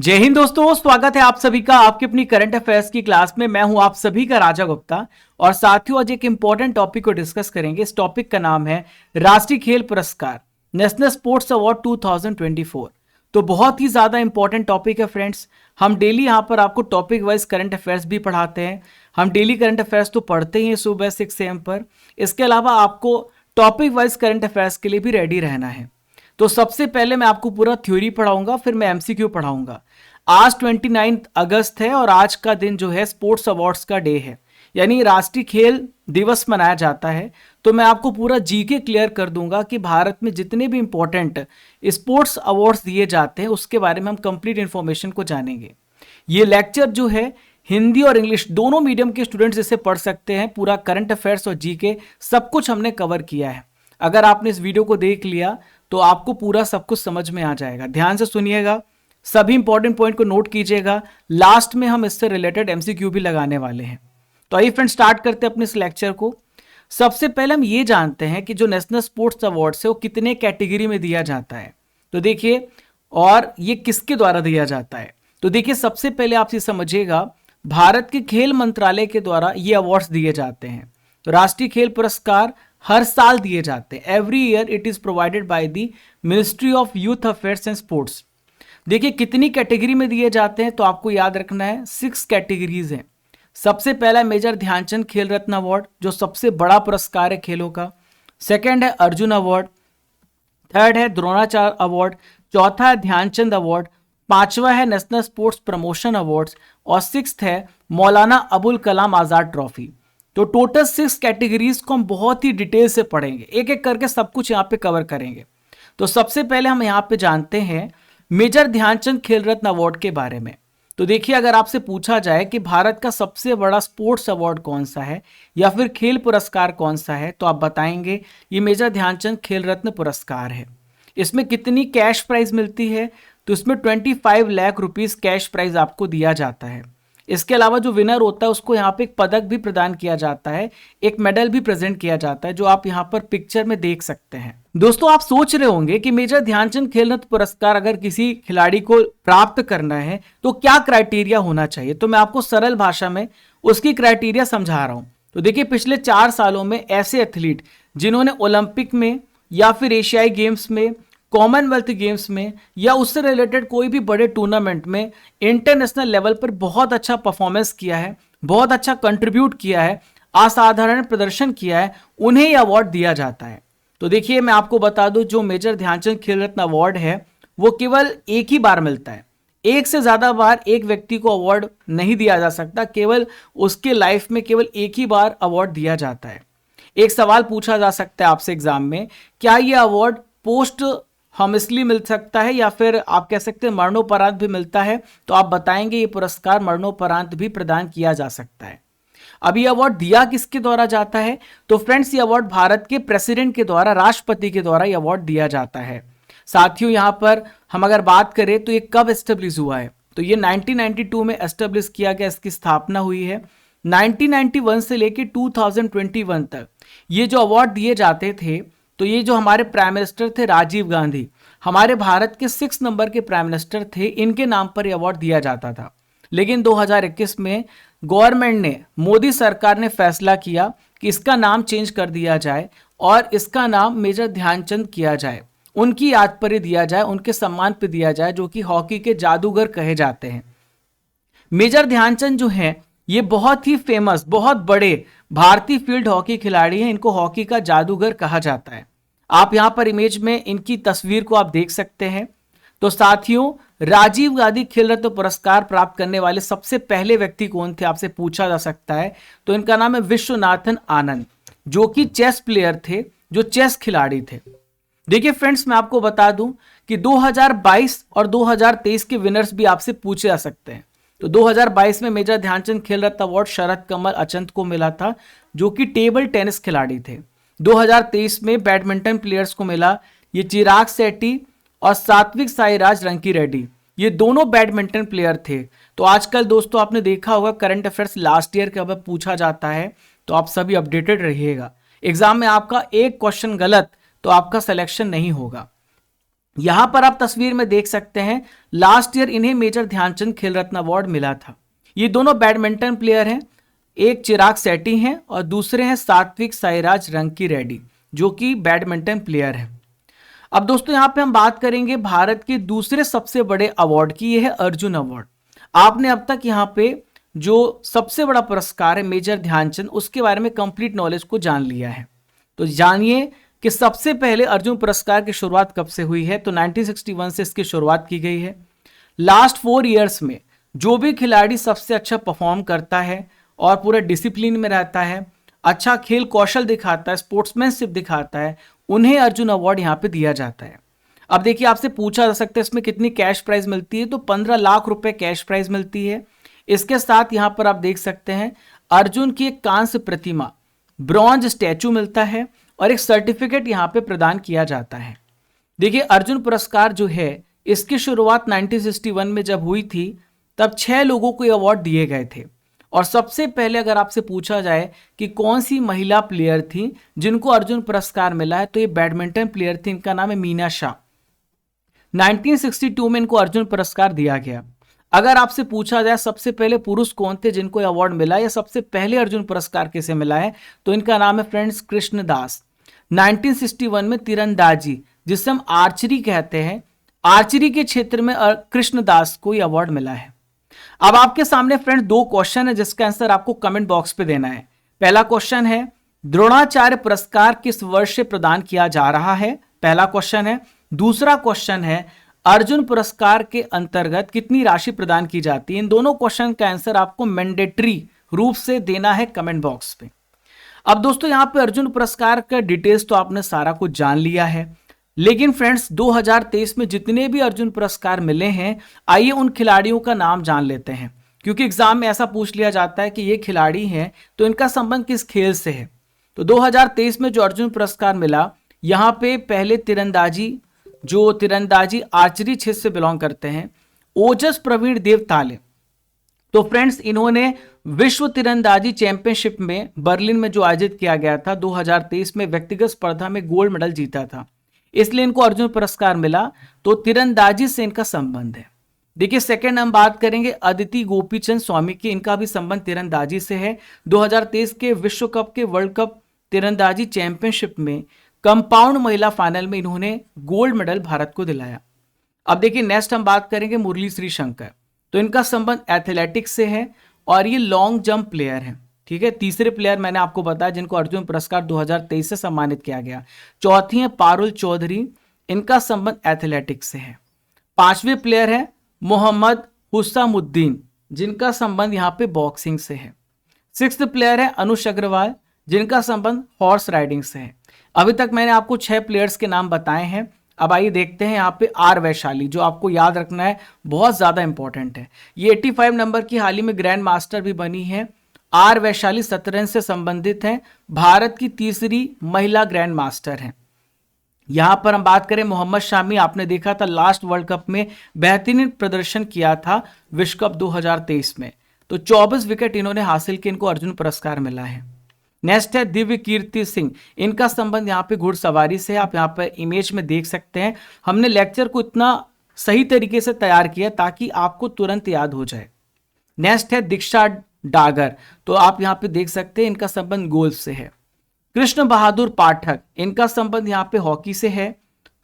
जय हिंद दोस्तों, स्वागत है आप सभी का आपकी अपनी करंट अफेयर्स की क्लास में। मैं हूं आप सभी का राजा गुप्ता और साथियों आज एक इंपॉर्टेंट टॉपिक को डिस्कस करेंगे। इस टॉपिक का नाम है राष्ट्रीय खेल पुरस्कार नेशनल स्पोर्ट्स अवार्ड 2024। तो बहुत ही ज्यादा इंपॉर्टेंट टॉपिक है फ्रेंड्स। हम डेली यहाँ पर आपको टॉपिक वाइज करंट अफेयर्स भी पढ़ाते हैं। हम डेली करंट अफेयर्स तो पढ़ते ही हैं सुबह 6 AM पर। इसके अलावा आपको टॉपिक वाइज करंट अफेयर्स के लिए भी रेडी रहना है। तो सबसे पहले मैं आपको पूरा थ्योरी पढ़ाऊंगा, फिर मैं एमसीक्यू पढ़ाऊंगा। आज 29 अगस्त है और आज का दिन जो है स्पोर्ट्स अवार्ड्स का डे है, यानी राष्ट्रीय खेल दिवस मनाया जाता है। तो मैं आपको पूरा जीके क्लियर कर दूंगा कि भारत में जितने भी इंपॉर्टेंट स्पोर्ट्स अवार्ड्स दिए जाते हैं उसके बारे में हम कंप्लीट इंफॉर्मेशन को जानेंगे। ये लेक्चर जो है हिंदी और इंग्लिश दोनों मीडियम के स्टूडेंट्स इसे पढ़ सकते हैं। पूरा करंट अफेयर्स और जीके सब कुछ हमने कवर किया है। अगर आपने इस वीडियो को देख लिया तो आपको पूरा सब कुछ समझ में आ जाएगा। ध्यान से सुनिएगा, सभी इंपॉर्टेंट पॉइंट को नोट कीजिएगा। लास्ट में हम इससे रिलेटेड एमसीक्यू भी लगाने वाले हैं। तो आइए फ्रेंड्स स्टार्ट करते हैं अपने इस लेक्चर को। सबसे पहले हम ये जानते हैं कि जो नेशनल स्पोर्ट्स अवार्ड्स है वो कितने कैटेगरी में दिया जाता है। तो देखिए, और ये किसके द्वारा दिया जाता है। तो देखिए, सबसे पहले आप ये समझिएगा, भारत के खेल मंत्रालय के द्वारा ये अवार्ड्स दिए जाते हैं। तो राष्ट्रीय खेल पुरस्कार हर साल दिए जाते हैं। Every year it is provided by the ministry of youth affairs and sports. देखिए कितनी कैटेगरी में दिए जाते हैं, तो आपको याद रखना है 6 कैटेगरीज हैं। सबसे पहला मेजर ध्यानचंद खेल रत्न अवार्ड, जो सबसे बड़ा पुरस्कार है खेलों का। सेकंड है अर्जुन अवार्ड। थर्ड है द्रोणाचार्य अवार्ड। चौथा है ध्यानचंद अवार्ड। पांचवा है नेशनल स्पोर्ट्स प्रमोशन अवार्ड्स और 6th है मौलाना अबुल कलाम आजाद ट्रॉफी। तो टोटल 6 कैटेगरीज को हम बहुत ही डिटेल से पढ़ेंगे, एक एक करके सब कुछ यहाँ पे कवर करेंगे। तो सबसे पहले हम यहाँ पे जानते हैं मेजर ध्यानचंद खेल रत्न अवार्ड के बारे में। तो देखिए, अगर आपसे पूछा जाए कि भारत का सबसे बड़ा स्पोर्ट्स अवार्ड कौन सा है या फिर खेल पुरस्कार कौन सा है, तो आप बताएंगे ये मेजर ध्यानचंद खेल रत्न पुरस्कार है। इसमें कितनी कैश प्राइज मिलती है, तो इसमें 25 लाख रुपीज कैश प्राइज आपको दिया जाता है। इसके अलावा जो विनर होता है उसको यहाँ पे एक पदक भी प्रदान किया जाता है, एक मेडल भी प्रेजेंट किया जाता है, जो आप यहाँ पर पिक्चर में देख सकते हैं। दोस्तों, आप सोच रहे होंगे कि मेजर ध्यानचंद खेल रत्न पुरस्कार अगर किसी खिलाड़ी को प्राप्त करना है तो क्या क्राइटेरिया होना चाहिए। तो मैं आपको सरल भाषा में उसकी क्राइटेरिया समझा रहा हूं। तो देखिए, पिछले 4 सालों में ऐसे एथलीट जिन्होंने ओलंपिक में या फिर एशियाई गेम्स में, कॉमनवेल्थ गेम्स में या उससे रिलेटेड कोई भी बड़े टूर्नामेंट में इंटरनेशनल लेवल पर बहुत अच्छा परफॉर्मेंस किया है, बहुत अच्छा कंट्रीब्यूट किया है, असाधारण प्रदर्शन किया है, उन्हें यह अवार्ड दिया जाता है। तो देखिए, मैं आपको बता दूं, जो मेजर ध्यानचंद खेल रत्न अवार्ड है वो केवल एक ही बार मिलता है। एक से ज्यादा बार एक व्यक्ति को अवार्ड नहीं दिया जा सकता, केवल उसके लाइफ में केवल एक ही बार अवार्ड दिया जाता है। एक सवाल पूछा जा सकता है आपसे एग्जाम में, क्या यह अवार्ड पोस्ट हॉमिसली मिल सकता है या फिर आप कह सकते हैं मरणोपरांत भी मिलता है। तो आप बताएंगे ये पुरस्कार मरणोपरांत भी प्रदान किया जा सकता है। अब ये अवार्ड दिया किसके द्वारा जाता है, तो फ्रेंड्स ये अवार्ड भारत के प्रेसिडेंट के द्वारा, राष्ट्रपति के द्वारा ये अवार्ड दिया जाता है। साथियों, यहाँ पर हम अगर बात करें तो ये कब एस्टेब्लिश हुआ है, तो ये 1992 में एस्टेब्लिश किया गया, इसकी स्थापना हुई है। 1991 से लेकर 2021 तक ये जो अवार्ड दिए जाते थे, तो ये जो हमारे प्राइम मिनिस्टर थे राजीव गांधी, हमारे भारत के 6 नंबर के प्राइम मिनिस्टर थे, इनके नाम पर यह अवार्ड दिया जाता था। लेकिन 2021 में गवर्नमेंट ने, मोदी सरकार ने फैसला किया कि इसका नाम चेंज कर दिया जाए और इसका नाम मेजर ध्यानचंद किया जाए, उनकी याद पर ही दिया जाए, उनके सम्मान पर दिया जाए, जो कि हॉकी के जादूगर कहे जाते हैं। मेजर ध्यानचंद जो हैं ये बहुत ही फेमस, बहुत बड़े भारतीय फील्ड हॉकी खिलाड़ी हैं। इनको हॉकी का जादूगर कहा जाता है। आप यहां पर इमेज में इनकी तस्वीर को आप देख सकते हैं। तो साथियों, राजीव गांधी खेल रत्न पुरस्कार प्राप्त करने वाले सबसे पहले व्यक्ति कौन थे, आपसे पूछा जा सकता है। तो इनका नाम है विश्वनाथन आनंद, जो कि चेस प्लेयर थे, जो चेस खिलाड़ी थे। देखिए फ्रेंड्स, मैं आपको बता दूं कि 2022 और 2023 के विनर्स भी आपसे पूछे जा सकते हैं। तो 2022 में मेजर ध्यानचंद खेल रत्न अवार्ड शरद कमल अचंत को मिला था, जो कि टेबल टेनिस खिलाड़ी थे। 2023 में बैडमिंटन प्लेयर्स को मिला, ये चिराग शेट्टी और सात्विक साईराज रंकी रेड्डी, ये दोनों बैडमिंटन प्लेयर थे। तो आजकल दोस्तों आपने देखा होगा करंट अफेयर्स लास्ट ईयर का पूछा जाता है, तो आप सभी अपडेटेड रहिएगा। एग्जाम में आपका एक क्वेश्चन गलत तो आपका सिलेक्शन नहीं होगा। यहां पर आप तस्वीर में देख सकते हैं लास्ट ईयर इन्हें मेजर ध्यानचंद खेल रत्न अवार्ड मिला था। ये दोनों बैडमिंटन प्लेयर हैं, एक चिराग सेठी हैं और दूसरे हैं सात्विक साईराज रंकी रेड्डी जो कि बैडमिंटन प्लेयर हैं। अब दोस्तों यहां पे हम बात करेंगे भारत के दूसरे सबसे बड़े अवार्ड की, यह है अर्जुन अवार्ड। आपने अब तक यहां पे जो सबसे बड़ा पुरस्कार है मेजर ध्यानचंद, उसके बारे में कंप्लीट नॉलेज को जान लिया है। तो जानिए कि सबसे पहले अर्जुन पुरस्कार की शुरुआत कब से हुई है। तो 1961 से इसकी शुरुआत की गई है। लास्ट 4 इयर्स में जो भी खिलाड़ी सबसे अच्छा परफॉर्म करता है और पूरे डिसिप्लिन में रहता है, अच्छा खेल कौशल दिखाता है, स्पोर्ट्समैनशिप दिखाता है, उन्हें अर्जुन अवार्ड यहां पे दिया जाता है। अब देखिए आपसे पूछा जा सकता है इसमें कितनी कैश प्राइज मिलती है। तो 15 लाख रुपए कैश प्राइज मिलती है। इसके साथ यहां पर आप देख सकते हैं अर्जुन की एक कांस्य प्रतिमा, ब्रॉन्ज स्टैचू मिलता है और एक सर्टिफिकेट यहां पे प्रदान किया जाता है। देखिए अर्जुन पुरस्कार जो है इसकी शुरुआत 1961 में जब हुई थी तब 6 लोगों को ये अवार्ड दिए गए थे। और सबसे पहले अगर आपसे पूछा जाए कि कौन सी महिला प्लेयर थी जिनको अर्जुन पुरस्कार मिला है, तो ये बैडमिंटन प्लेयर थी, इनका नाम है मीना शाह। 1962 में इनको अर्जुन पुरस्कार दिया गया। अगर आपसे पूछा जाए सबसे पहले पुरुष कौन थे जिनको अवार्ड मिला या सबसे पहले अर्जुन पुरस्कार किसे मिला है, तो इनका नाम है फ्रेंड्स कृष्णदास। 1961 में तीरंदाजी, जिसे हम आर्चरी कहते हैं, आर्चरी के क्षेत्र में कृष्णदास को यह अवार्ड मिला है। अब आपके सामने फ्रेंड 2 क्वेश्चन है जिसका आंसर आपको कमेंट बॉक्स पे देना है। पहला क्वेश्चन है द्रोणाचार्य पुरस्कार किस वर्ष से प्रदान किया जा रहा है, पहला क्वेश्चन है। दूसरा क्वेश्चन है अर्जुन पुरस्कार के अंतर्गत कितनी राशि प्रदान की जाती है। इन दोनों क्वेश्चन का आंसर आपको मैंडेटरी रूप से देना है कमेंट बॉक्स पे। अब दोस्तों यहां पे अर्जुन पुरस्कार का डिटेल्स तो आपने सारा कुछ जान लिया है, लेकिन फ्रेंड्स 2023 में जितने भी अर्जुन पुरस्कार मिले हैं, आइए उन खिलाड़ियों का नाम जान लेते हैं, क्योंकि एग्जाम में ऐसा पूछ लिया जाता है कि ये खिलाड़ी हैं तो इनका संबंध किस खेल से है। तो 2023 में जो अर्जुन पुरस्कार मिला, यहां पे पहले तीरंदाजी आर्चरी क्षेत्र से बिलोंग करते हैं, ओजस प्रवीण देव ताले। तो फ्रेंड्स इन्होंने विश्व तीरंदाजी चैंपियनशिप में बर्लिन में जो आयोजित किया गया था 2023 में व्यक्तिगत स्पर्धा में गोल्ड मेडल जीता था, इसलिए इनको अर्जुन पुरस्कार मिला। तो तीरंदाजी से इनका संबंध है। देखिए सेकंड हम बात करेंगे अदिति गोपीचंद स्वामी की, इनका भी संबंध तीरंदाजी से है। 2023 के विश्व कप के वर्ल्ड कप तीरंदाजी चैंपियनशिप में कंपाउंड महिला फाइनल में इन्होंने गोल्ड मेडल भारत को दिलाया। अब देखिए नेक्स्ट हम बात करेंगे मुरली श्रीशंकर, तो इनका संबंध एथलेटिक्स से है और ये लॉन्ग जंप प्लेयर हैं। ठीक है, तीसरे प्लेयर मैंने आपको बताया जिनको अर्जुन पुरस्कार 2023 से सम्मानित किया गया। चौथी है पारुल चौधरी, इनका संबंध एथलेटिक्स से है। पांचवें प्लेयर है मोहम्मद हुसामुद्दीन, जिनका संबंध यहाँ पे बॉक्सिंग से है। सिक्स्थ प्लेयर है अनुष अग्रवाल, जिनका संबंध हॉर्स राइडिंग से है। अभी तक मैंने आपको 6 प्लेयर्स के नाम बताए हैं। अब आइए देखते हैं यहाँ पे आर वैशाली, जो आपको याद रखना है, बहुत ज्यादा इंपॉर्टेंट है। ये 85 नंबर की हाल ही में ग्रैंड मास्टर भी बनी है। आर वैशाली शतरंज से संबंधित है, भारत की तीसरी महिला ग्रैंड मास्टर है। यहां पर हम बात करें मोहम्मद शामी, आपने देखा था लास्ट वर्ल्ड कप में बेहतरीन प्रदर्शन किया था विश्व कप 2023 में, तो 24 विकेट इन्होंने हासिल किए, इनको अर्जुन पुरस्कार मिला है। नेक्स्ट है दिव्य कीर्ति सिंह, इनका संबंध यहाँ पे घुड़सवारी से है। आप यहाँ पर इमेज में देख सकते हैं। हमने लेक्चर को इतना सही तरीके से तैयार किया ताकि आपको तुरंत याद हो जाए। नेक्स्ट है दीक्षा डागर, तो आप यहाँ पे देख सकते हैं इनका संबंध गोल्फ से है। कृष्ण बहादुर पाठक, इनका संबंध यहाँ पे हॉकी से है।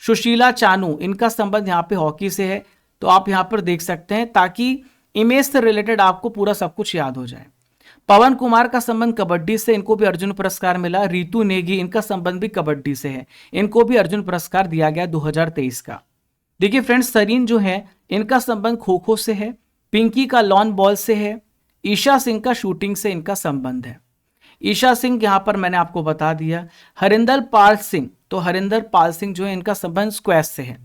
सुशीला चानू, इनका संबंध यहाँ पे हॉकी से है। तो आप यहाँ पर देख सकते हैं ताकि इमेज से रिलेटेड आपको पूरा सब कुछ याद हो जाए। पवन कुमार का संबंध कबड्डी से, इनको भी अर्जुन पुरस्कार मिला। रितु नेगी, इनका संबंध भी कबड्डी से है, इनको भी अर्जुन पुरस्कार दिया गया 2023 का। देखिए फ्रेंड्स सरीन जो है इनका संबंध खो खो से है। पिंकी का लॉन बॉल से है। ईशा सिंह का शूटिंग से इनका संबंध है। ईशा सिंह यहां पर मैंने आपको बता दिया। हरिंदर पाल सिंह, तो हरिंदर पाल सिंह जो है इनका संबंध स्क्वैश से है।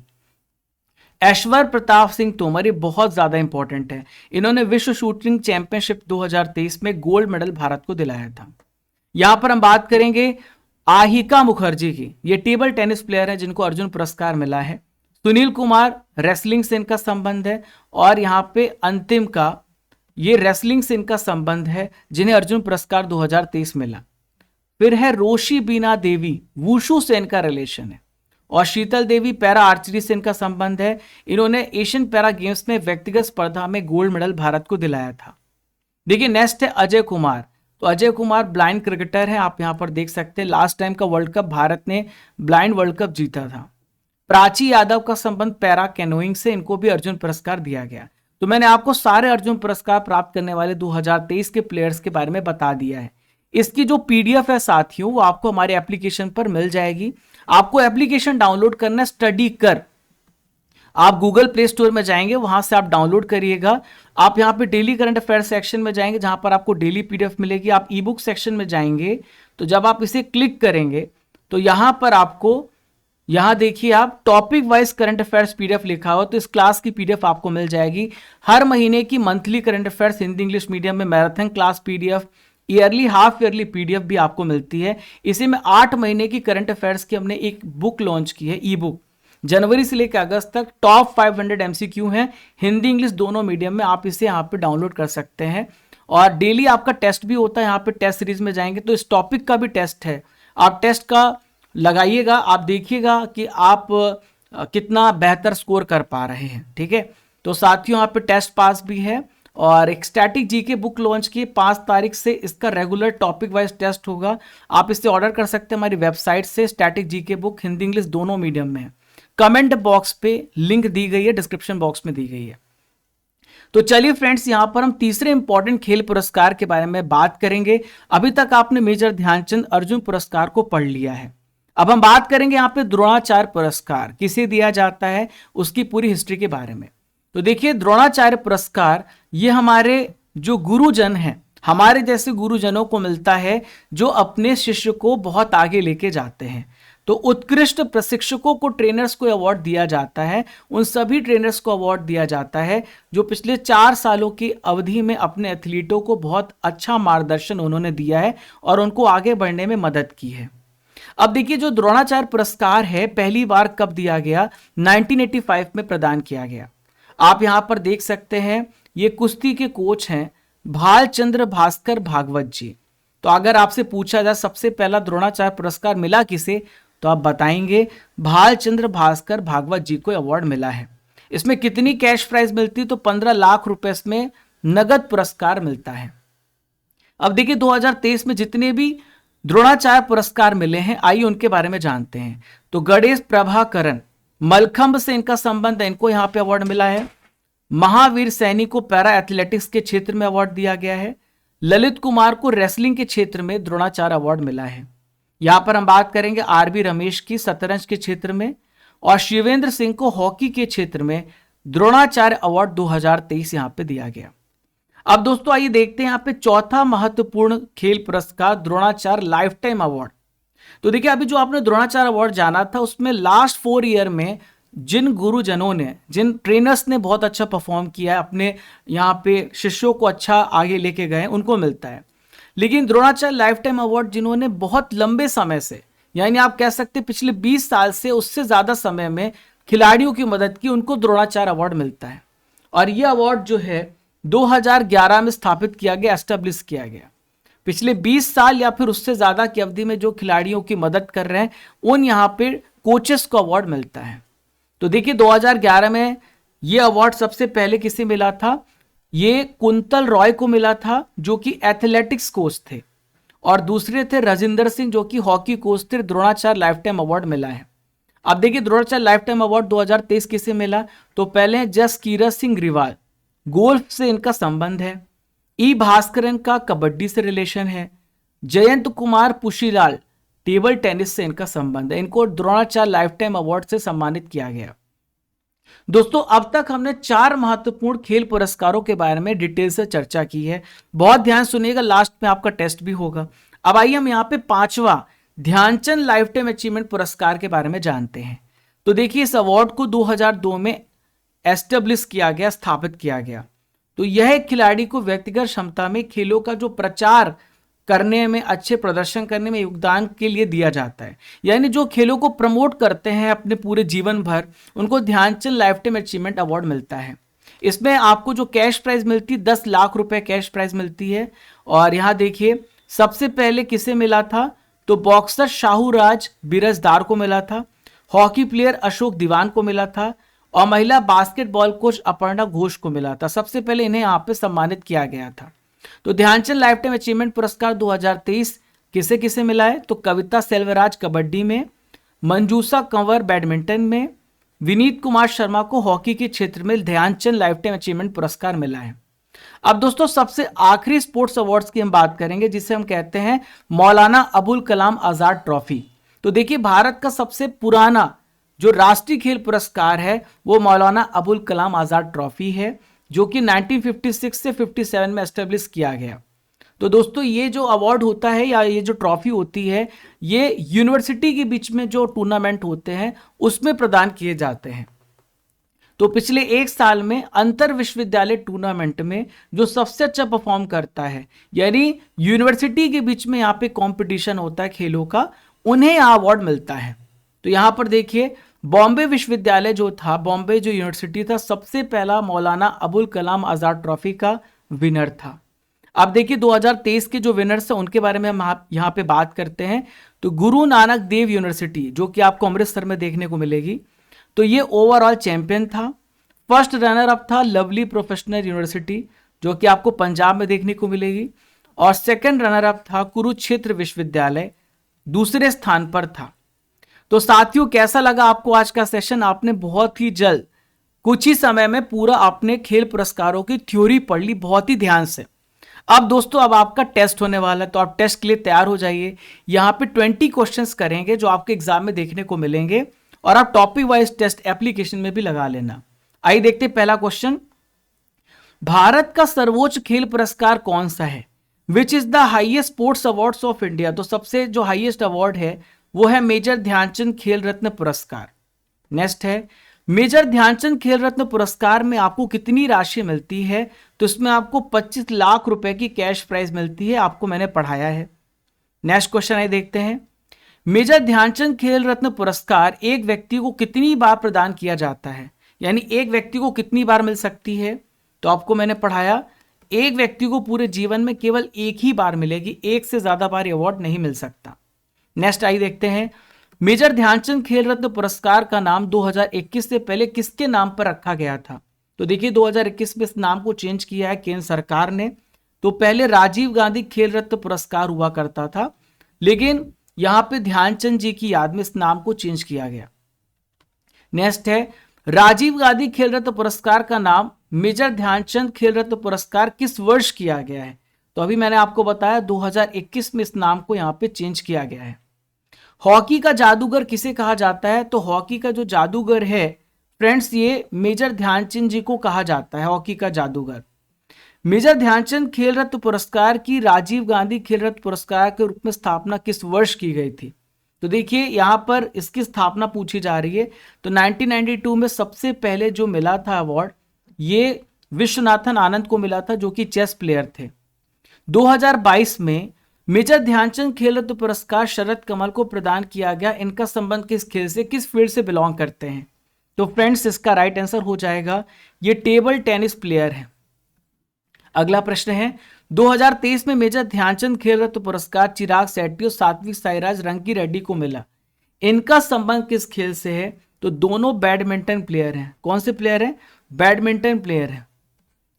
ऐश्वर प्रताप सिंह तोमर, ये बहुत ज्यादा इंपॉर्टेंट है, इन्होंने विश्व शूटिंग चैंपियनशिप 2023 में गोल्ड मेडल भारत को दिलाया था। यहां पर हम बात करेंगे आहिका मुखर्जी की, ये टेबल टेनिस प्लेयर है जिनको अर्जुन पुरस्कार मिला है। सुनील कुमार, रेसलिंग से इनका संबंध है। और यहां पे अंतिम का, ये रेसलिंग से इनका संबंध है, जिन्हें अर्जुन पुरस्कार 2023 मिला। फिर है रोशी बीना देवी, वुशु से इनका रिलेशन है। और शीतल देवी पैरा आर्चरी से इनका संबंध है। इन्होंने एशियन पैरा गेम्स में व्यक्तिगत स्पर्धा में गोल्ड मेडल भारत को दिलाया था। देखिए नेक्स्ट है अजय कुमार। तो अजय कुमार ब्लाइंड क्रिकेटर है, आप यहां पर देख सकते हैं। लास्ट टाइम का वर्ल्ड कप भारत ने ब्लाइंड वर्ल्ड कप जीता था। प्राची यादव का संबंध पैरा कैनोइंग से, इनको भी अर्जुन पुरस्कार दिया गया। तो मैंने आपको सारे अर्जुन पुरस्कार प्राप्त करने वाले 2023 के प्लेयर्स के बारे में बता दिया है। इसकी जो पीडीएफ है साथियों वो आपको हमारे एप्लीकेशन पर मिल जाएगी। आपको एप्लीकेशन डाउनलोड करना, स्टडी कर आप गूगल प्ले स्टोर में जाएंगे, वहां से आप डाउनलोड करिएगा। आप यहाँ पे डेली करंट अफेयर सेक्शन में जाएंगे जहां पर आपको डेली पीडीएफ मिलेगी। आप ई बुक सेक्शन में जाएंगे तो जब आप इसे क्लिक करेंगे तो यहां पर आपको, यहां देखिए आप topic wise current affairs PDF लिखा हो, तो इस क्लास की पीडीएफ आपको मिल जाएगी। हर महीने की monthly current affairs Hindi English medium में marathon class PDF, yearly half yearly PDF भी आपको मिलती है। इसी में 8 महीने की करंट अफेयर्स की हमने एक बुक लॉन्च की है, ई बुक। जनवरी से लेकर अगस्त तक टॉप 500 एमसीक्यू हैं हिंदी इंग्लिश दोनों मीडियम में, आप इसे यहाँ पे डाउनलोड कर सकते हैं। और डेली आपका टेस्ट भी होता है, यहाँ पे टेस्ट सीरीज में जाएंगे तो इस टॉपिक का भी टेस्ट है, आप टेस्ट का लगाइएगा, आप देखिएगा कि आप कितना बेहतर स्कोर कर पा रहे हैं। ठीक है, तो साथियों यहाँ पे टेस्ट पास भी है। और एक स्टैटिक जीके बुक लॉन्च की 5 तारीख से, इसका रेगुलर टॉपिक वाइज टेस्ट होगा। आप इसे ऑर्डर कर सकते हैं हमारी वेबसाइट से। Static GK book Hindi English दोनों मीडियम में है। कमेंट बॉक्स पे लिंक दी गई है, डिस्क्रिप्शन बॉक्स में दी गई है। तो चलिए फ्रेंड्स, यहां पर हम तीसरे इंपॉर्टेंट खेल पुरस्कार के बारे में बात करेंगे। अभी तक आपने मेजर ध्यानचंद अर्जुन पुरस्कार को पढ़ लिया है। अब हम बात करेंगे यहाँ पे द्रोणाचार्य पुरस्कार किसे दिया जाता है, उसकी पूरी हिस्ट्री के बारे में। तो देखिए द्रोणाचार्य पुरस्कार ये हमारे जो गुरुजन हैं, हमारे जैसे गुरुजनों को मिलता है जो अपने शिष्य को बहुत आगे लेके जाते हैं। तो उत्कृष्ट प्रशिक्षकों को, ट्रेनर्स को अवार्ड दिया जाता है। उन सभी ट्रेनर्स को अवार्ड दिया जाता है जो पिछले 4 सालों की अवधि में अपने एथलीटों को बहुत अच्छा मार्गदर्शन उन्होंने दिया है और उनको आगे बढ़ने में मदद की है। अब देखिए जो द्रोणाचार्य पुरस्कार है पहली बार कब दिया गया, 1985 में प्रदान किया गया। आप यहां पर देख सकते हैं ये कुश्ती के कोच हैं भालचंद्र भास्कर भागवत जी। तो अगर आपसे पूछा जाए सबसे पहला द्रोणाचार्य पुरस्कार मिला किसे, तो आप बताएंगे भालचंद्र भास्कर भागवत जी को अवार्ड मिला है। इसमें कितनी कैश प्राइज मिलती, तो 15 लाख रुपए इसमें नगद पुरस्कार मिलता है। अब देखिए 2023 में जितने भी द्रोणाचार्य पुरस्कार मिले हैं, आइए उनके बारे में जानते हैं। तो गणेश प्रभाकरण मलखंब से इनका संबंध है, इनको यहां पे अवार्ड मिला है। महावीर सैनी को पैरा एथलेटिक्स के क्षेत्र में अवार्ड दिया गया है। ललित कुमार को रेसलिंग के क्षेत्र में द्रोणाचार्य अवार्ड मिला है। यहां पर हम बात करेंगे आरबी रमेश की शतरंज के क्षेत्र में, और शिवेंद्र सिंह को हॉकी के क्षेत्र में द्रोणाचार्य अवार्ड 2023 यहां पे दिया गया। अब दोस्तों आइए देखते हैं यहां पे चौथा महत्वपूर्ण खेल पुरस्कार द्रोणाचार्य लाइफ टाइम अवार्ड। तो देखिए अभी जो आपने द्रोणाचार्य अवार्ड जाना था उसमें लास्ट 4 ईयर में जिन गुरुजनों ने, जिन ट्रेनर्स ने बहुत अच्छा परफॉर्म किया है, अपने यहाँ पे शिष्यों को अच्छा आगे लेके गए, उनको मिलता है। लेकिन द्रोणाचार्य लाइफ टाइम अवार्ड जिन्होंने बहुत लंबे समय से, यानी आप कह सकते हैं पिछले 20 साल से उससे ज्यादा समय में खिलाड़ियों की मदद की, उनको द्रोणाचार्य अवार्ड मिलता है। और यह अवार्ड जो है 2011 में स्थापित किया गया, एस्टेब्लिश किया गया। पिछले 20 साल या फिर उससे ज्यादा की अवधि में जो खिलाड़ियों की मदद कर रहे हैं उन यहाँ पे कोचेस को अवार्ड मिलता है। तो देखिए 2011 में ये अवार्ड सबसे पहले किसे मिला था, ये कुंतल रॉय को मिला था जो कि एथलेटिक्स कोच थे, और दूसरे थे राजिंदर सिंह जो कि हॉकी कोच थे। द्रोणाचार्य लाइफ टाइम अवार्ड मिला है। अब देखिए द्रोणाचार्य लाइफ टाइम अवार्ड 2023 किसे मिला, तो पहले जसकीरत सिंह ग्रिवाल, गोल्फ से इनका संबंध है। ई भास्करन का कबड्डी से रिलेशन है। जयंत कुमार पुशीलाल टेबल टेनिस से इनका संबंध है। इनको द्रोणाचार्य लाइफ टाइम अवार्ड से सम्मानित किया गया। दोस्तों अब तक हमने 4 महत्वपूर्ण खेल पुरस्कारों के बारे में डिटेल से चर्चा की है। बहुत ध्यान सुनिएगा, लास्ट में आपका टेस्ट भी होगा। अब आइए हम यहाँ पे 5वां ध्यानचंद लाइफ टाइम अचीवमेंट पुरस्कार के बारे में जानते हैं। तो देखिए इस अवार्ड को 2002 में एस्टेब्लिश किया गया, स्थापित किया गया। तो यह खिलाड़ी को व्यक्तिगत क्षमता में खेलों का जो प्रचार करने में, अच्छे प्रदर्शन करने में योगदान के लिए दिया जाता है। यानी जो खेलों को प्रमोट करते हैं अपने पूरे जीवन भर, उनको Dhyan Chand lifetime achievement award मिलता है। इसमें आपको जो कैश प्राइज मिलती है 10 लाख रुपए कैश प्राइज मिलती है। और यहाँ देखिए सबसे पहले किसे मिला था, तो बॉक्सर शाहूराज बिरजदार को मिला था। हॉकी प्लेयर अशोक दीवान को मिला था और महिला बास्केटबॉल कोच अपर्णा घोष को मिला था। सबसे पहले इन्हें यहाँ पे सम्मानित किया गया था। तो ध्यानचंद लाइफ टाइम अचीवमेंट पुरस्कार 2023 किसे किसे मिला है? तो कविता सेल्वराज कबड्डी में, मंजूषा कंवर बैडमिंटन में, विनीत कुमार शर्मा को हॉकी के क्षेत्र में ध्यानचंद लाइफ टाइम अचीवमेंट पुरस्कार मिला है। अब दोस्तों सबसे आखिरी स्पोर्ट्स अवार्ड्स की हम बात करेंगे, जिसे हम कहते हैं मौलाना अबुल कलाम आजाद ट्रॉफी। तो देखिए, भारत का सबसे पुराना जो राष्ट्रीय खेल पुरस्कार है वो मौलाना अबुल कलाम आजाद ट्रॉफी है, जो कि 1956 से 57 में एस्टेब्लिश किया गया। तो दोस्तों ये जो अवार्ड होता है या ये जो ट्रॉफी होती है, ये यूनिवर्सिटी के बीच में जो टूर्नामेंट होते हैं उसमें प्रदान किए जाते हैं। तो पिछले एक साल में अंतर विश्वविद्यालय टूर्नामेंट में जो सबसे अच्छा परफॉर्म करता है, यानी यूनिवर्सिटी के बीच में यहाँ पे कंपटीशन होता है खेलों का, उन्हें यहाँ अवार्ड मिलता है। तो यहाँ पर देखिए, बॉम्बे विश्वविद्यालय जो था, बॉम्बे जो यूनिवर्सिटी था, सबसे पहला मौलाना अबुल कलाम आजाद ट्रॉफी का विनर था। अब देखिए 2023 के जो विनर्स हैं उनके बारे में हम यहाँ पे बात करते हैं। तो गुरु नानक देव यूनिवर्सिटी, जो कि आपको अमृतसर में देखने को मिलेगी, तो ये ओवरऑल चैंपियन था। फर्स्ट रनर अप था लवली प्रोफेशनल यूनिवर्सिटी, जो कि आपको पंजाब में देखने को मिलेगी, और सेकंड रनर अप था कुरुक्षेत्र विश्वविद्यालय, दूसरे स्थान पर था। तो साथियों, कैसा लगा आपको आज का सेशन? आपने बहुत ही जल्द कुछ ही समय में पूरा अपने खेल पुरस्कारों की थ्योरी पढ़ ली बहुत ही ध्यान से। अब दोस्तों, अब आपका टेस्ट होने वाला है, तो आप टेस्ट के लिए तैयार हो जाइए। यहाँ पे 20 क्वेश्चंस करेंगे जो आपके एग्जाम में देखने को मिलेंगे, और आप टॉपिक वाइज टेस्ट एप्लीकेशन में भी लगा लेना। आइए देखते हैं पहला क्वेश्चन। भारत का सर्वोच्च खेल पुरस्कार कौन सा है? Which is the highest sports awards of India? तो सबसे जो हाईएस्ट अवार्ड है वो है मेजर ध्यानचंद खेल रत्न पुरस्कार। नेक्स्ट है, मेजर ध्यानचंद खेल रत्न पुरस्कार में आपको कितनी राशि मिलती है? तो इसमें आपको 25 लाख रुपए की कैश प्राइज मिलती है, आपको मैंने पढ़ाया है। नेक्स्ट क्वेश्चन आइए देखते हैं। मेजर ध्यानचंद खेल रत्न पुरस्कार एक व्यक्ति को कितनी बार प्रदान किया जाता है, यानी एक व्यक्ति को कितनी बार मिल सकती है? तो आपको मैंने पढ़ाया, एक व्यक्ति को पूरे जीवन में केवल एक ही बार मिलेगी, एक से ज्यादा बार अवार्ड नहीं मिल सकता। नेक्स्ट आइए देखते हैं, मेजर ध्यानचंद खेल रत्न पुरस्कार का नाम 2021 से पहले किसके नाम पर रखा गया था? तो देखिए 2021 में इस नाम को चेंज किया है केंद्र सरकार ने। तो पहले राजीव गांधी खेल रत्न पुरस्कार हुआ करता था, लेकिन यहां पे ध्यानचंद जी की याद में इस नाम को चेंज किया गया। नेक्स्ट है, राजीव गांधी खेल रत्न पुरस्कार का नाम मेजर ध्यानचंद खेल रत्न पुरस्कार किस वर्ष किया गया है? तो अभी मैंने आपको बताया 2021 में इस नाम को यहां पे चेंज किया गया है। हॉकी का जादूगर किसे कहा जाता है? तो हॉकी का जो जादूगर है फ्रेंड्स, ये मेजर ध्यानचंद जी को कहा जाता है, हॉकी का जादूगर। मेजर ध्यानचंद खेल रत्न पुरस्कार की राजीव गांधी खेल रत्न पुरस्कार के रूप में स्थापना किस वर्ष की गई थी? तो देखिए यहां पर इसकी स्थापना पूछी जा रही है। तो 1992 में सबसे पहले जो मिला था अवार्ड, ये विश्वनाथन आनंद को मिला था, जो कि चेस प्लेयर थे। 2022 में मेजर ध्यानचंद खेल रत्न पुरस्कार शरद कमल को प्रदान किया गया। इनका संबंध किस खेल से, किस फील्ड से बिलोंग करते हैं? तो फ्रेंड्स इसका राइट आंसर हो जाएगा, ये टेबल टेनिस प्लेयर है। अगला प्रश्न है, 2023 में मेजर ध्यानचंद खेल रत्न पुरस्कार चिराग शेट्टी और सात्विक साईराज रंकी रेड्डी को मिला। इनका संबंध किस खेल से है? तो दोनों बैडमिंटन प्लेयर हैं। कौन से प्लेयर हैं? बैडमिंटन प्लेयर है।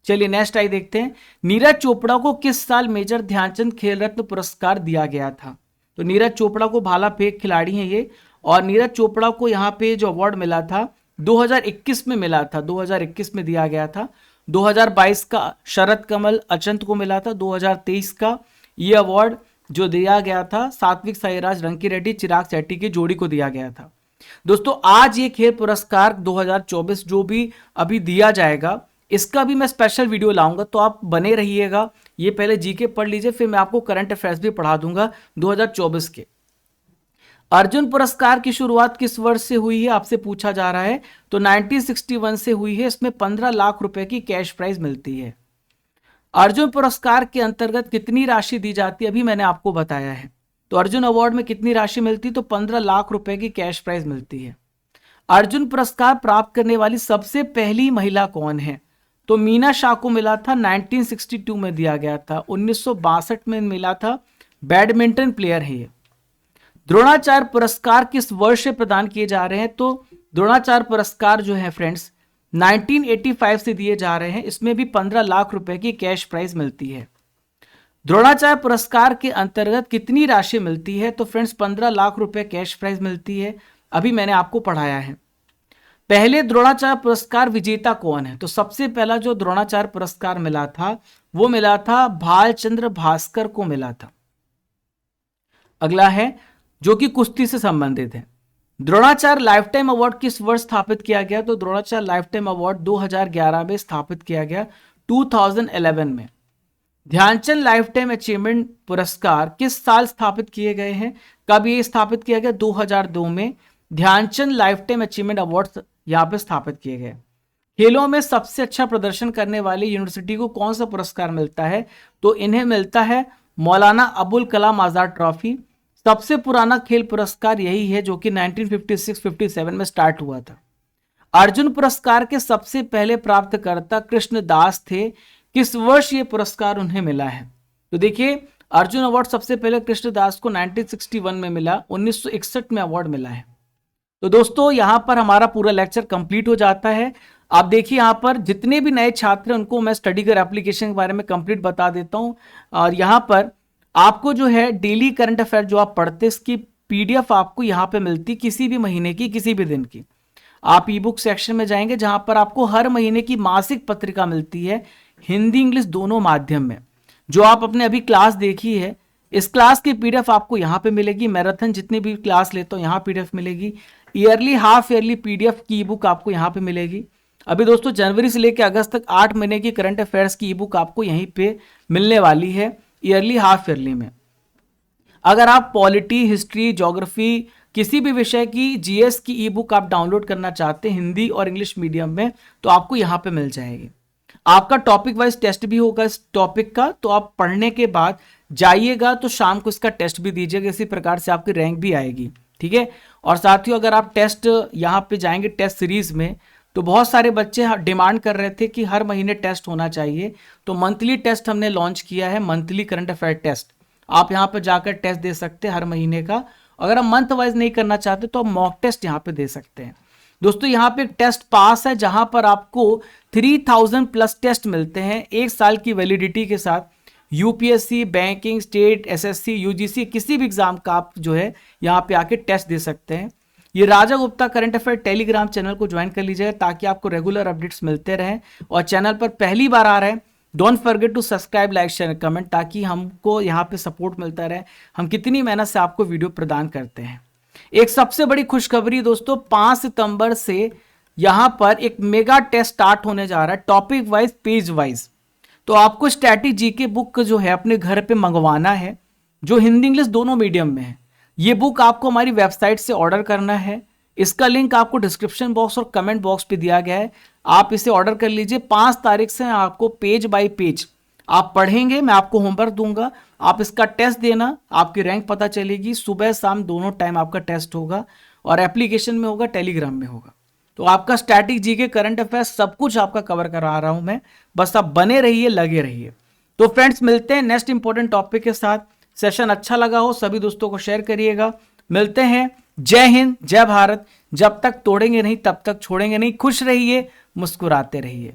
चलिए नेक्स्ट आई देखते हैं, नीरज चोपड़ा को किस साल मेजर ध्यानचंद खेल रत्न पुरस्कार दिया गया था? तो नीरज चोपड़ा को भाला फेंक खिलाड़ी हैं ये, और नीरज चोपड़ा को यहाँ पे जो अवार्ड मिला था 2021 में मिला था, 2021 में दिया गया था। 2022 का शरद कमल अचंत को मिला था। 2023 का ये अवार्ड जो दिया गया था सात्विक साईराज रंकी रेड्डी चिराग शेट्टी की जोड़ी को दिया गया था। दोस्तों आज ये खेल पुरस्कार 2024 जो भी अभी दिया जाएगा, इसका भी मैं स्पेशल वीडियो लाऊंगा, तो आप बने रहिएगा। ये पहले जीके पढ़ लीजिए, फिर मैं आपको करंट अफेयर्स भी पढ़ा दूंगा 2024 के। अर्जुन पुरस्कार की शुरुआत किस वर्ष से हुई है आपसे पूछा जा रहा है? तो 1961 से हुई है। इसमें 15 लाख रुपए की कैश प्राइज मिलती है। अर्जुन पुरस्कार के अंतर्गत कितनी राशि दी जाती है, अभी मैंने आपको बताया है। तो अर्जुन अवार्ड में कितनी राशि मिलती है? तो 15 लाख रुपए की कैश प्राइज मिलती है। अर्जुन पुरस्कार प्राप्त करने वाली सबसे पहली महिला कौन है? तो मीना शाह को मिला था, 1962 में दिया गया था, 1962 में मिला था। बैडमिंटन प्लेयर है ये। द्रोणाचार्य पुरस्कार किस वर्ष से प्रदान किए जा रहे हैं? तो द्रोणाचार्य पुरस्कार जो है फ्रेंड्स 1985 से दिए जा रहे हैं। इसमें भी 15 लाख रुपए की कैश प्राइज मिलती है। द्रोणाचार्य पुरस्कार के अंतर्गत कितनी राशि मिलती है? तो फ्रेंड्स 15 लाख रुपए कैश प्राइज मिलती है। अभी मैंने आपको पढ़ाया है। पहले द्रोणाचार्य पुरस्कार विजेता कौन है? तो सबसे पहला जो द्रोणाचार्य पुरस्कार मिला था वो मिला था भालचंद्र भास्कर को मिला था। अगला है जो कि कुश्ती से संबंधित है। द्रोणाचार्य लाइफ टाइम अवार्ड किस वर्ष स्थापित किया गया? तो द्रोणाचार्य लाइफ टाइम अवार्ड 2011 में स्थापित किया गया, 2011 में। ध्यानचंद लाइफ टाइम अचीवमेंट पुरस्कार किस साल स्थापित किए गए हैं? कब ये स्थापित किया गया? 2002 में Dhyan Chand lifetime achievement award यहां पे स्थापित किए गए। खेलों में सबसे अच्छा प्रदर्शन करने वाली यूनिवर्सिटी को कौन सा पुरस्कार मिलता है? तो इन्हें मिलता है मौलाना अबुल कलाम आजाद ट्रॉफी। सबसे पुराना खेल पुरस्कार यही है जो कि 1956-57 में स्टार्ट हुआ था। अर्जुन पुरस्कार के सबसे पहले प्राप्तकर्ता कृष्णदास थे। किस वर्ष ये पुरस्कार उन्हें मिला है? तो देखिए अर्जुन अवार्ड सबसे पहले कृष्णदास को 1961 में मिला, 1961 में अवार्ड मिला है। तो दोस्तों यहां पर हमारा पूरा लेक्चर कंप्लीट हो जाता है। आप देखिए यहां पर जितने भी नए छात्र हैं उनको मैं स्टडी कर एप्लीकेशन के बारे में कंप्लीट बता देता हूं। और यहां पर आपको जो है डेली करंट अफेयर जो आप पढ़ते इसकी पीडीएफ आपको यहां पे मिलती, किसी भी महीने की, किसी भी दिन की। आप ई बुक सेक्शन में जाएंगे जहां पर आपको हर महीने की मासिक पत्रिका मिलती है, हिंदी इंग्लिश दोनों माध्यम में। जो आप अपने अभी क्लास देखी है इस क्लास की पीडीएफ आपको यहाँ पे मिलेगी। मैराथन जितनी भी क्लास लेता हूँ यहाँ पीडीएफ मिलेगी। ईयरली हाफ ईयरली पीडीएफ की ई बुक आपको यहाँ पे मिलेगी। अभी दोस्तों जनवरी से लेकर अगस्त तक 8 महीने की करंट अफेयर्स की ई बुक आपको यहीं पे मिलने वाली है ईयरली हाफ ईयरली में। अगर आप पॉलिटी, हिस्ट्री, ज्योग्राफी किसी भी विषय की जीएस की ई बुक आप डाउनलोड करना चाहते हैं हिंदी और इंग्लिश मीडियम में तो आपको यहाँ पे मिल जाएगी। आपका टॉपिक वाइज टेस्ट भी होगा इस टॉपिक का, तो आप पढ़ने के बाद जाइएगा तो शाम को इसका टेस्ट भी दीजिएगा। इसी प्रकार से आपकी रैंक भी आएगी, ठीक है। और साथियों अगर आप टेस्ट यहाँ पे जाएंगे टेस्ट सीरीज में तो बहुत सारे बच्चे डिमांड कर रहे थे कि हर महीने टेस्ट होना चाहिए, तो मंथली टेस्ट हमने लॉन्च किया है, मंथली करंट अफेयर टेस्ट। आप यहाँ पे जाकर टेस्ट दे सकते हैं हर महीने का। अगर आप मंथ वाइज नहीं करना चाहते तो आप मॉक टेस्ट यहाँ पे दे सकते हैं। दोस्तों यहाँ पे एक टेस्ट पास है जहां पर आपको 3000 प्लस टेस्ट मिलते हैं एक साल की वैलिडिटी के साथ। UPSC, banking, state, SSC, UGC किसी भी एग्जाम का आप जो है यहाँ पे आके टेस्ट दे सकते हैं। ये Raja Gupta current affair Telegram channel को ज्वाइन कर लीजिएगा ताकि आपको रेगुलर अपडेट्स मिलते रहें। और चैनल पर पहली बार आ रहे हैं don't forget to subscribe, like, share, comment, ताकि हमको यहाँ पे सपोर्ट मिलता रहे। हम कितनी मेहनत से आपको वीडियो प्रदान करते हैं। एक सबसे बड़ी खुशखबरी दोस्तों, 5 सितंबर से यहां पर एक मेगा टेस्ट स्टार्ट होने जा रहा है, टॉपिक वाइज, पेज वाइज। तो आपको स्टैटिक जीके बुक जो है अपने घर पे मंगवाना है, जो हिंदी इंग्लिश दोनों मीडियम में है। ये बुक आपको हमारी वेबसाइट से ऑर्डर करना है। इसका लिंक आपको डिस्क्रिप्शन बॉक्स और कमेंट बॉक्स पे दिया गया है। आप इसे ऑर्डर कर लीजिए। 5 तारीख से आपको पेज बाय पेज आप पढ़ेंगे, मैं आपको होमवर्क दूंगा, आप इसका टेस्ट देना, आपकी रैंक पता चलेगी। सुबह शाम दोनों टाइम आपका टेस्ट होगा और एप्लीकेशन में होगा, टेलीग्राम में होगा। तो आपका स्टैटिक जीके, करंट अफेयर सब कुछ आपका कवर करा रहा हूं मैं, बस आप बने रहिए, लगे रहिए। तो फ्रेंड्स मिलते हैं नेक्स्ट इंपॉर्टेंट टॉपिक के साथ। सेशन अच्छा लगा हो सभी दोस्तों को शेयर करिएगा। मिलते हैं। जय हिंद, जय भारत। जब तक तोड़ेंगे नहीं तब तक छोड़ेंगे नहीं। खुश रहिए, मुस्कुराते रहिए।